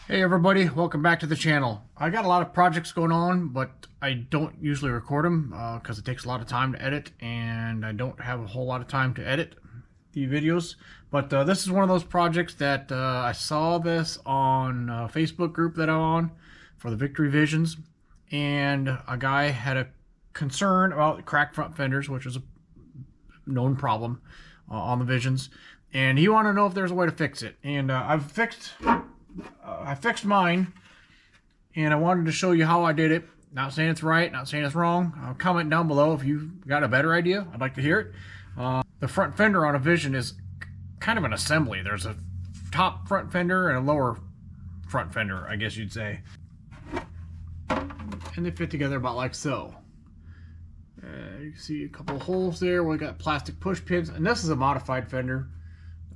Hey everybody, welcome back to the channel. I got a lot of projects going on, but I don't usually record them because it takes a lot of time to edit, and I don't have a whole lot of time to edit the videos. But this is one of those projects that I saw this on a Facebook group that I'm on for the Victory Visions, and a guy had a concern about cracked front fenders, which is a known problem on the Visions, and he wanted to know if there's a way to fix it. And I fixed mine, and I wanted to show you how I did it. Not saying it's right, not saying it's wrong. Comment down below if you've got a better idea. I'd like to hear it. The front fender on a Vision is kind of an assembly. There's a top front fender and a lower front fender, I guess you'd say. And they fit together about like so. You can see a couple of holes there. We got plastic push pins, and this is a modified fender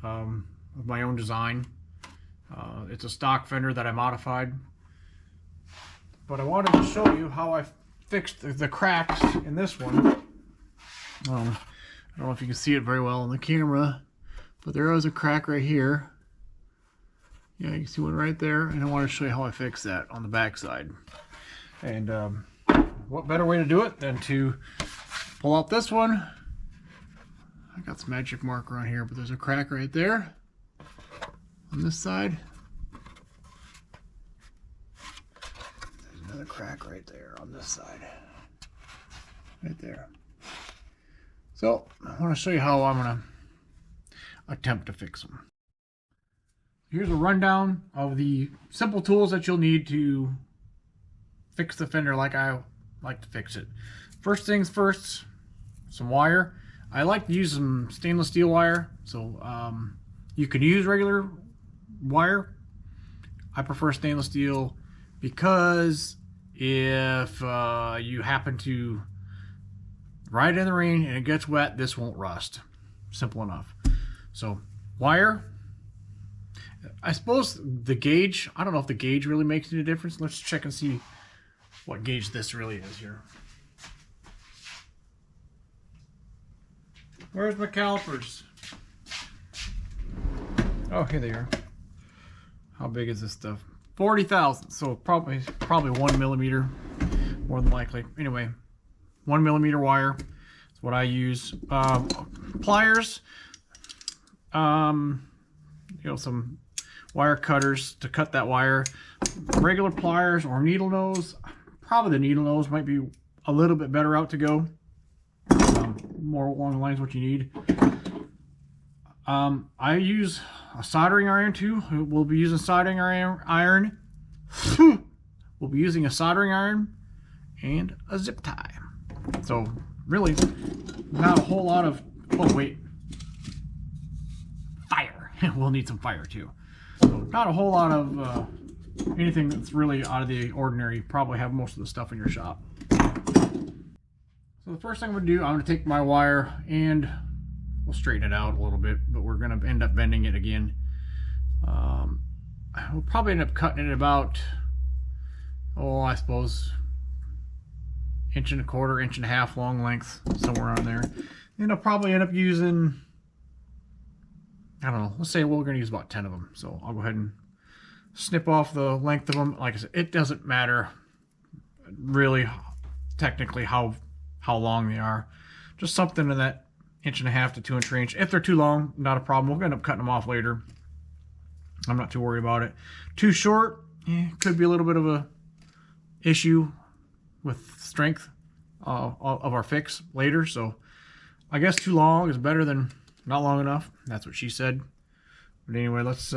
of my own design. It's a stock fender that I modified, but I wanted to show you how I fixed the cracks in this one. I don't know if you can see it very well on the camera, but there is a crack right here. Yeah, you can see one right there, and I want to show you how I fixed that on the back side. And what better way to do it than to pull out this one. I got some magic marker on here, but there's a crack right there on this side. There's another crack right there on this side. Right there. So I want to show you how I'm going to attempt to fix them. Here's a rundown of the simple tools that you'll need to fix the fender like I like to fix it. First things first, some wire. I like to use some stainless steel wire, so you could use regular wire. I prefer stainless steel because if you happen to ride in the rain and it gets wet, this won't rust. Simple enough. So wire. I suppose the gauge, I don't know if the gauge really makes any difference. Let's check and see what gauge this really is here. Where's my calipers? Oh, here they are. How big is this stuff? 40 thousandths, so probably 1 millimeter, more than likely. Anyway, 1 millimeter wire is what I use. Pliers, some wire cutters to cut that wire. Regular pliers or needle nose. Probably the needle nose might be a little bit better route to go. More along the lines of what you need. I use a soldering iron too. We'll be using soldering iron. We'll be using a soldering iron and a zip tie. So really not a whole lot of, oh wait, fire. We'll need some fire too. So not a whole lot of anything that's really out of the ordinary. You probably have most of the stuff in your shop. So the first thing I'm going to do, I'm going to take my wire and we'll straighten it out a little bit, but we're going to end up bending it again. We'll probably end up cutting it about, I suppose, 1.25 inches, 1.5 inches long length, somewhere around there. And I'll probably end up using, I don't know, let's say we're going to use about 10 of them. So I'll go ahead and snip off the length of them. Like I said, it doesn't matter really technically how long they are. Just something in that 1.5 to 2 inch range. If they're too long, not a problem. We'll end up cutting them off later. I'm not too worried about it. Too short, could be a little bit of a issue with strength of our fix later. So I guess too long is better than not long enough. That's what she said. But anyway, let's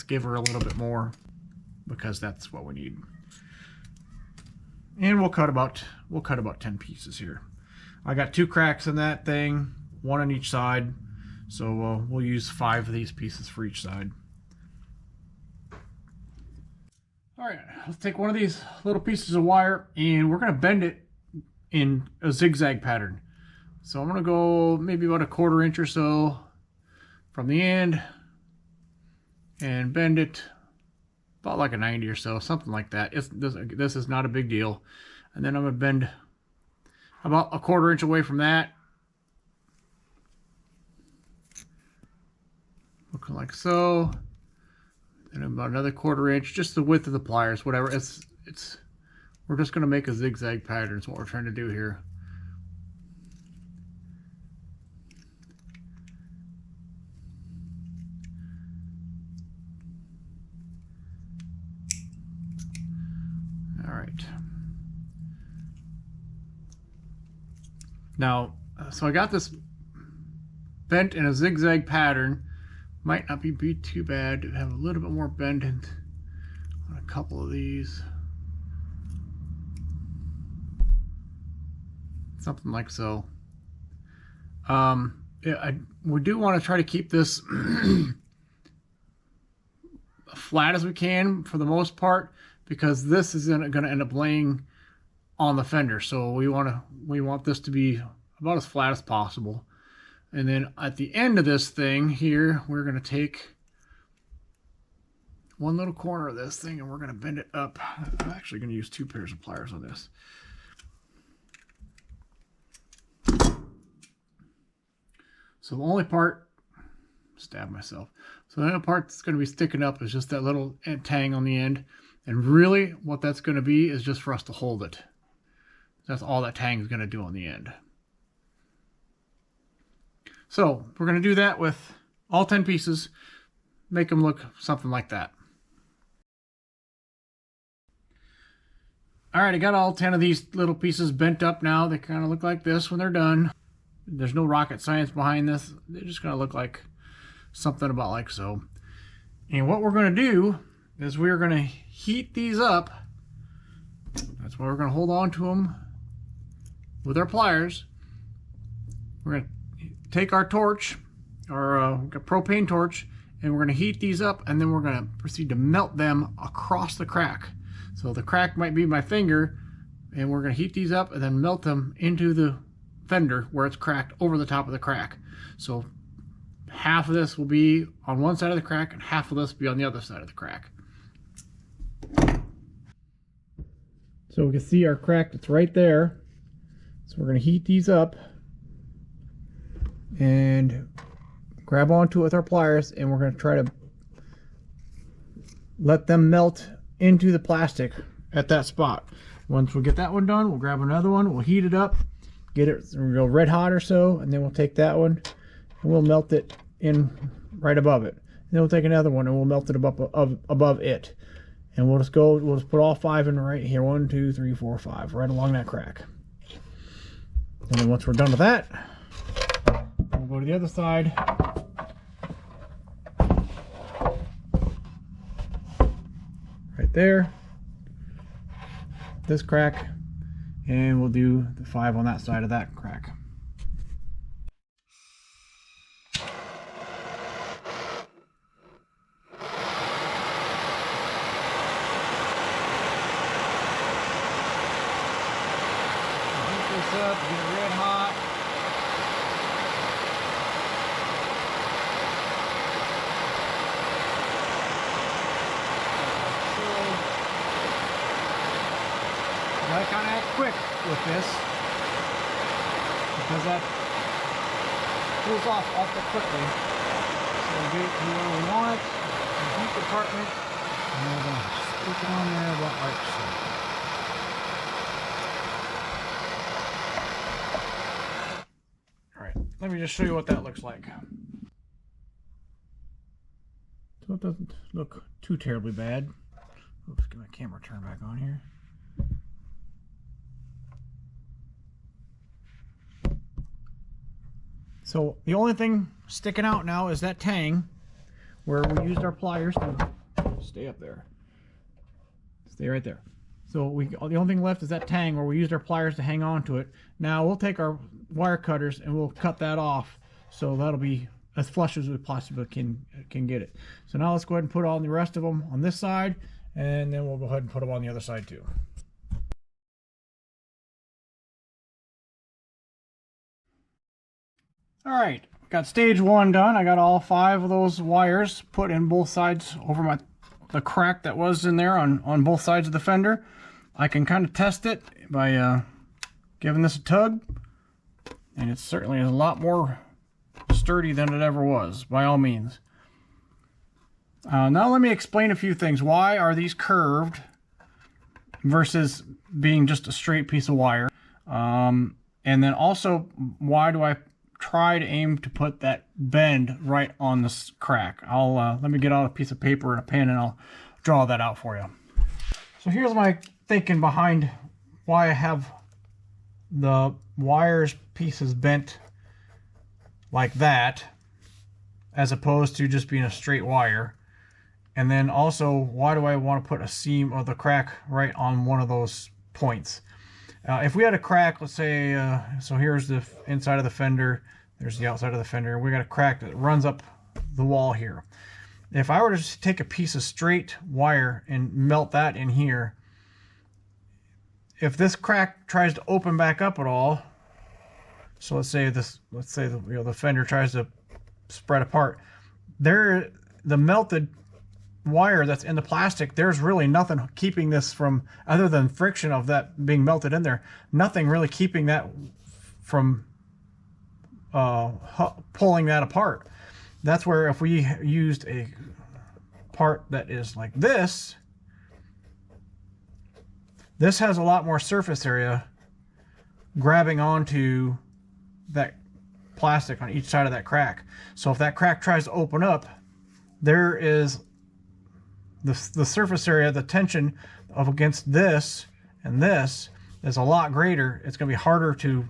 give her a little bit more because that's what we need. And we'll cut about 10 pieces here. I got 2 cracks in that thing, 1 on each side. So we'll use 5 of these pieces for each side. All right, let's take one of these little pieces of wire and we're going to bend it in a zigzag pattern. So I'm going to go maybe about 1/4 inch or so from the end and bend it about like a 90 or so, something like that. This is not a big deal. And then I'm going to bend about 1/4 inch away from that. Looking like so. and about another 1/4 inch, just the width of the pliers, whatever. We're just going to make a zigzag pattern is what we're trying to do here. All right. Now, so I got this bent in a zigzag pattern. Might not be too bad to have a little bit more bend on a couple of these. Something like so. Yeah, we do want to try to keep this flat as we can for the most part, because this is going to end up laying on the fender. So we want this to be about as flat as possible. And then at the end of this thing here, we're going to take one little corner of this thing and we're going to bend it up. I'm actually going to use 2 pairs of pliers on this. So the only part, stab myself. So the only part that's going to be sticking up is just that little tang on the end. And really what that's going to be is just for us to hold it. That's all that tang is going to do on the end. So we're going to do that with all 10 pieces, make them look something like that. All right, I got all 10 of these little pieces bent up now. They kind of look like this when they're done. There's no rocket science behind this. They're just going to look like something about like so. And what we're going to do is we're going to heat these up. That's why we're going to hold on to them with our pliers. We're going to take our torch, our propane torch, and we're going to heat these up, and then we're going to proceed to melt them across the crack. So the crack might be my finger, and we're going to heat these up and then melt them into the fender where it's cracked over the top of the crack. So half of this will be on one side of the crack and half of this will be on the other side of the crack. So we can see our crack that's right there. So we're going to heat these up and grab onto it with our pliers, and we're going to try to let them melt into the plastic at that spot. Once we get that one done, we'll grab another one, we'll heat it up, get it real red hot or so, and then we'll take that one and we'll melt it in right above it. And then we'll take another one and we'll melt it above it. And we'll just put all 5 in right here. 1, 2, 3, 4, 5, right along that crack. And then once we're done with that, we'll go to the other side. Right there. This crack. And we'll do the 5 on that side of that crack. Heat this up, get it red hot. I kind of act quick with this because that cools off awfully quickly. So we get it to where we want it, the heat department, and we're going to stick it on there about like so. Alright, let me just show you what that looks like. So it doesn't look too terribly bad. Oops, get my camera turned back on here. So the only thing sticking out now is that tang where we used our pliers to stay up there. Stay right there. So the only thing left is that tang where we used our pliers to hang on to it. Now we'll take our wire cutters and we'll cut that off. So that'll be as flush as we possibly can get it. So now let's go ahead and put all the rest of them on this side, and then we'll go ahead and put them on the other side too. All right, got stage 1 done. I got all 5 of those wires put in both sides over the crack that was in there on both sides of the fender. I can kind of test it by giving this a tug, and it certainly is a lot more sturdy than it ever was, by all means. Now let me explain a few things. Why are these curved versus being just a straight piece of wire? And then also, why do I try to aim to put that bend right on this crack? Let me get out a piece of paper and a pen and I'll draw that out for you. So here's my thinking behind why I have the wires pieces bent like that as opposed to just being a straight wire. And then also, why do I want to put a seam of the crack right on one of those points? If we had a crack, let's say, so here's the inside of the fender, there's the outside of the fender, we got a crack that runs up the wall here. If I were to just take a piece of straight wire and melt that in here, if this crack tries to open back up at all, so let's say the fender tries to spread apart, the melted wire that's in the plastic, there's really nothing keeping this from, other than friction of that being melted in there, nothing really keeping that from pulling that apart. That's where if we used a part that is like this has a lot more surface area grabbing onto that plastic on each side of that crack. So if that crack tries to open up, there is the surface area, the tension of against this and this is a lot greater. It's going to be harder to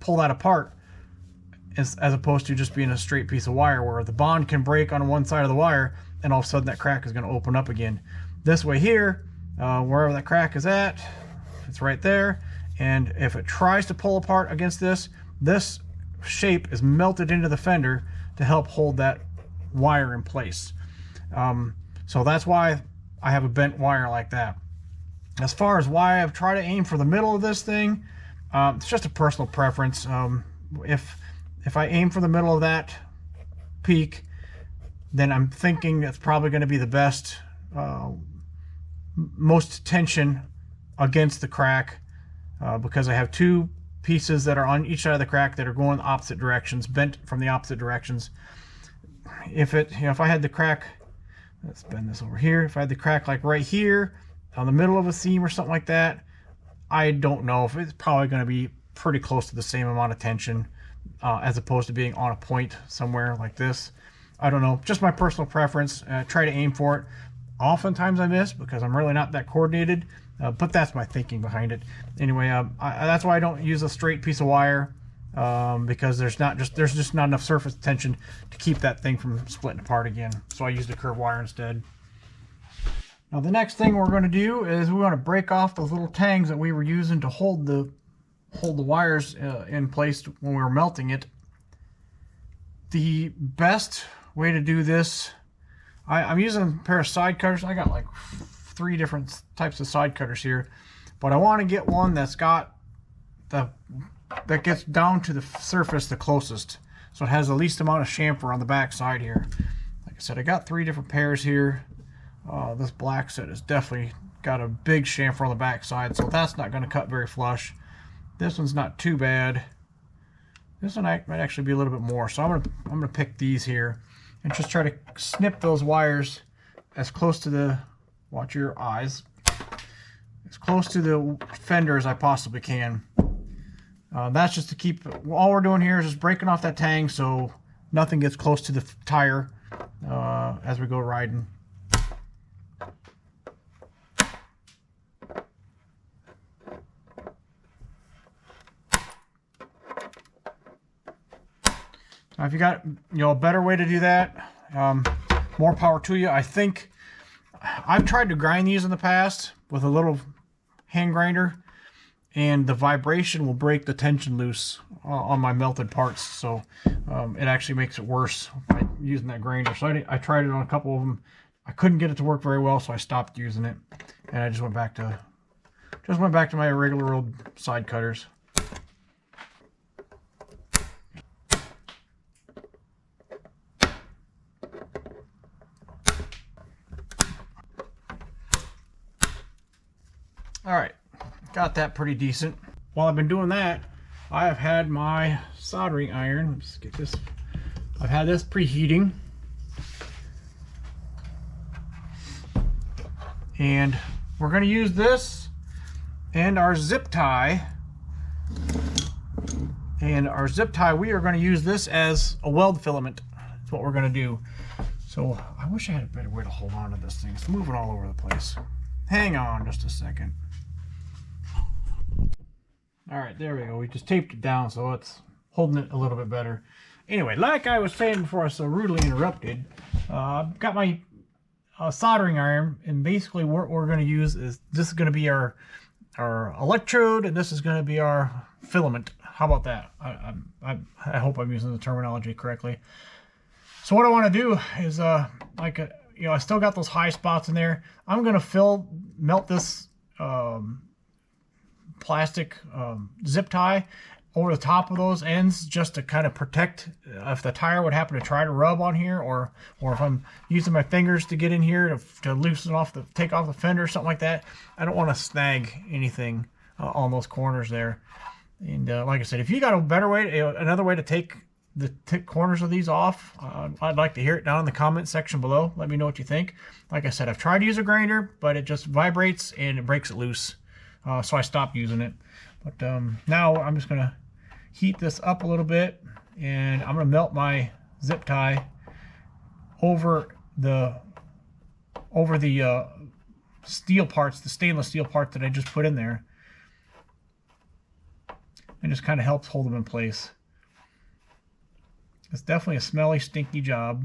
pull that apart as opposed to just being a straight piece of wire where the bond can break on one side of the wire and all of a sudden that crack is going to open up again. This way here, wherever that crack is at, it's right there, and if it tries to pull apart against this shape is melted into the fender to help hold that wire in place. So that's why I have a bent wire like that. As far as why I've tried to aim for the middle of this thing, it's just a personal preference. If I aim for the middle of that peak, then I'm thinking that's probably going to be the best, most tension against the crack, because I have two pieces that are on each side of the crack that are going opposite directions, bent from the opposite directions. If I had the crack, let's bend this over here. If I had the crack like right here on the middle of a seam or something like that, I don't know if it's probably going to be pretty close to the same amount of tension as opposed to being on a point somewhere like this. I don't know, just my personal preference. Try to aim for it. Oftentimes I miss because I'm really not that coordinated, but that's my thinking behind it. Anyway, that's why I don't use a straight piece of wire, because there's just not enough surface tension to keep that thing from splitting apart again. So I used a curved wire instead. Now the next thing we're going to do is we want to break off those little tangs that we were using to hold the wires in place when we were melting it. The best way to do this, I'm using a pair of side cutters. I got like 3 different types of side cutters here, but I want to get one that's got that gets down to the surface the closest, so it has the least amount of chamfer on the back side here. Like I said, I got 3 different pairs here. This black set has definitely got a big chamfer on the back side, so that's not going to cut very flush. This one's not too bad. This one might actually be a little bit more, so I'm gonna pick these here and just try to snip those wires as close to the, watch your eyes, as close to the fender as I possibly can. That's just to keep, all we're doing here is just breaking off that tang so nothing gets close to the tire as we go riding. Now, if you got a better way to do that, more power to you. I think I've tried to grind these in the past with a little hand grinder, and the vibration will break the tension loose on my melted parts. So it actually makes it worse by using that grinder. So I tried it on a couple of them. I couldn't get it to work very well, so I stopped using it, and I just went back to my regular old side cutters. All right, got that pretty decent. While I've been doing that, I have had my soldering iron. Let's get this. I've had this preheating. And we're going to use this and our zip tie. And our zip tie, we are going to use this as a weld filament. That's what we're going to do. So I wish I had a better way to hold on to this thing. It's moving all over the place. Hang on just a second. All right, there we go. We just taped it down so it's holding it a little bit better. Anyway, like I was saying before I was so rudely interrupted, I've got my soldering iron, and basically what we're going to use is, this is going to be our electrode, and this is going to be our filament. How about that? I hope I'm using the terminology correctly. So what I want to do is, I still got those high spots in there. I'm going to melt this plastic zip tie over the top of those ends, just to kind of protect if the tire would happen to try to rub on here, or if I'm using my fingers to get in here to loosen off take off the fender or something like that. I don't want to snag anything on those corners there. And like I said, if you got a better way, another way to take the corners of these off, I'd like to hear it down in the comment section below. Let me know what you think. Like I said, I've tried to use a grinder, but it just vibrates and it breaks it loose. So I stopped using it. But now I'm just going to heat this up a little bit, and I'm going to melt my zip tie over the steel parts, the stainless steel part that I just put in there. And just kind of helps hold them in place. It's definitely a smelly, stinky job.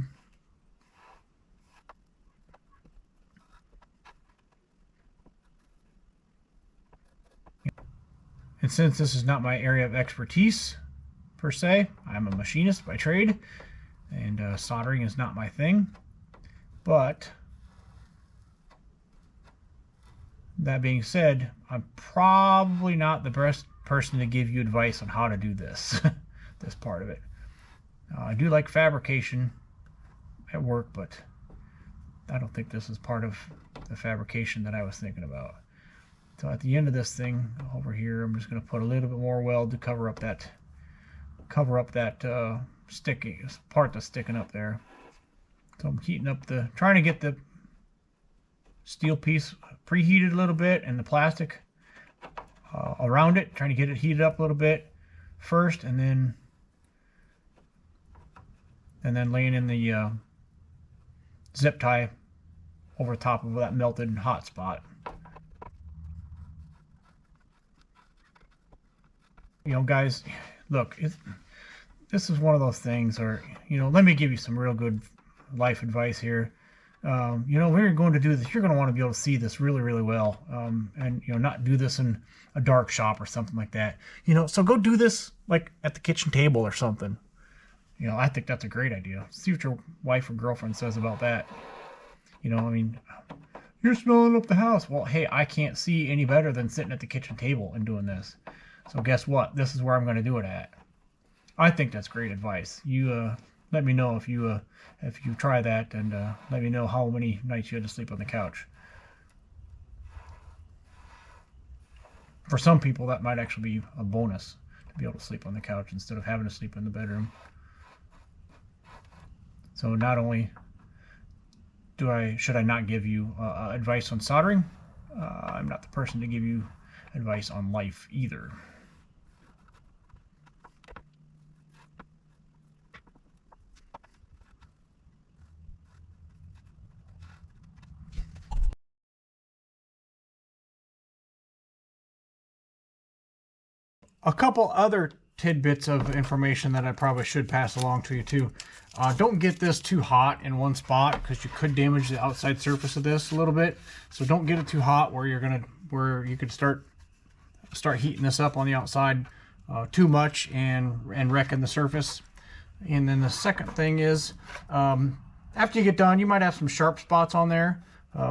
And since this is not my area of expertise, per se, I'm a machinist by trade, and soldering is not my thing. But that being said, I'm probably not the best person to give you advice on how to do this, this part of it. I do like fabrication at work, but I don't think this is part of the fabrication that I was thinking about. So at the end of this thing over here, I'm just going to put a little bit more weld to cover up that sticking part that's sticking up there. So I'm heating up trying to get the steel piece preheated a little bit, and the plastic around it, trying to get it heated up a little bit first, and then laying in the zip tie over top of that melted hot spot. You know, guys, look, this is one of those things where, let me give you some real good life advice here. When you're going to do this, you're going to want to be able to see this really, really well, and not do this in a dark shop or something like that. So go do this like at the kitchen table or something. I think that's a great idea. See what your wife or girlfriend says about that. You're smelling up the house. Well, hey, I can't see any better than sitting at the kitchen table and doing this. So guess what? This is where I'm going to do it at. I think that's great advice. You let me know if you try that, and let me know how many nights you had to sleep on the couch. For some people, that might actually be a bonus, to be able to sleep on the couch instead of having to sleep in the bedroom. So not only should I not give you advice on soldering, I'm not the person to give you advice on life either. A couple other tidbits of information that I probably should pass along to you too. Don't get this too hot in one spot, because you could damage the outside surface of this a little bit. So don't get it too hot where you could start heating this up on the outside too much and wrecking the surface. And then the second thing is, after you get done, you might have some sharp spots on there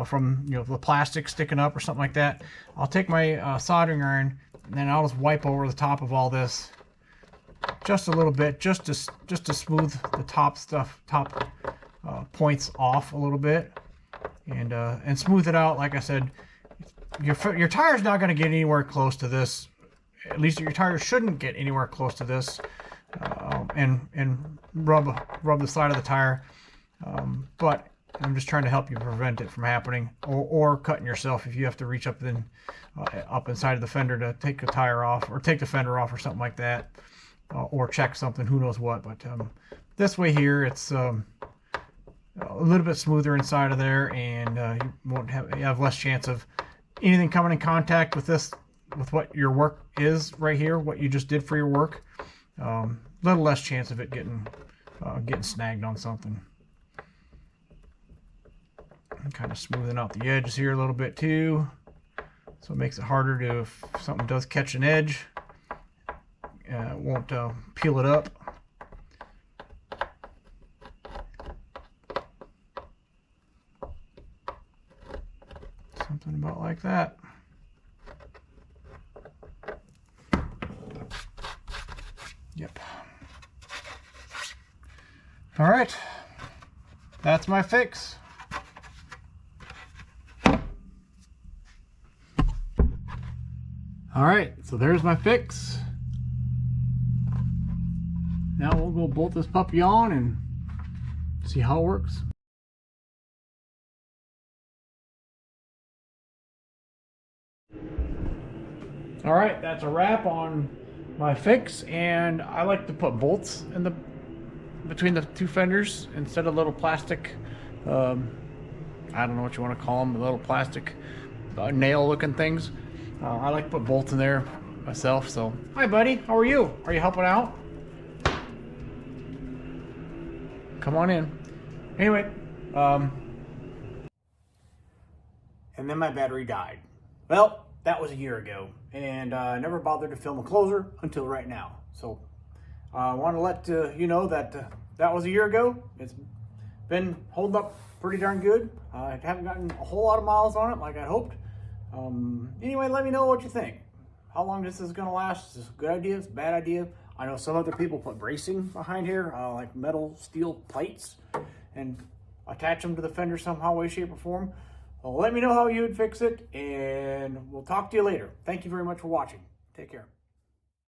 from the plastic sticking up or something like that. I'll take my soldering iron, and then I'll just wipe over the top of all this just a little bit, just to smooth the top points off a little bit, and smooth it out. Like I said, your tire's not going to get anywhere close to this. At least your tire shouldn't get anywhere close to this, and rub the side of the tire. But I'm just trying to help you prevent it from happening, or cutting yourself if you have to reach up up inside of the fender to take a tire off or take the fender off or something like that, or check something, who knows what. But this way here, it's a little bit smoother inside of there, and you have less chance of anything coming in contact with this, with what your work is right here, what you just did for your work. Little less chance of it getting snagged on something. I'm kind of smoothing out the edges here a little bit too, so it makes it harder to, if something does catch an edge, it won't peel it up. Something about like that. Yep. All right, that's my fix. All right, so there's my fix. Now we'll go bolt this puppy on and see how it works. All right, that's a wrap on my fix, and I like to put bolts in between the two fenders instead of little plastic, I don't know what you want to call them, little plastic nail looking things. I like to put bolts in there myself. So, hi buddy, how are you? Are you helping out? Come on in. Anyway, and then my battery died. Well, that was a year ago, and I never bothered to film a closer until right now. So I want to let you know that that was a year ago. It's been holding up pretty darn good. I haven't gotten a whole lot of miles on it like I hoped. Anyway, let me know what you think. How long this is going to last? Is this a good idea? Is it a bad idea? I know some other people put bracing behind here, like metal steel plates, and attach them to the fender somehow, way, shape, or form. Well, let me know how you would fix it, and we'll talk to you later. Thank you very much for watching. Take care.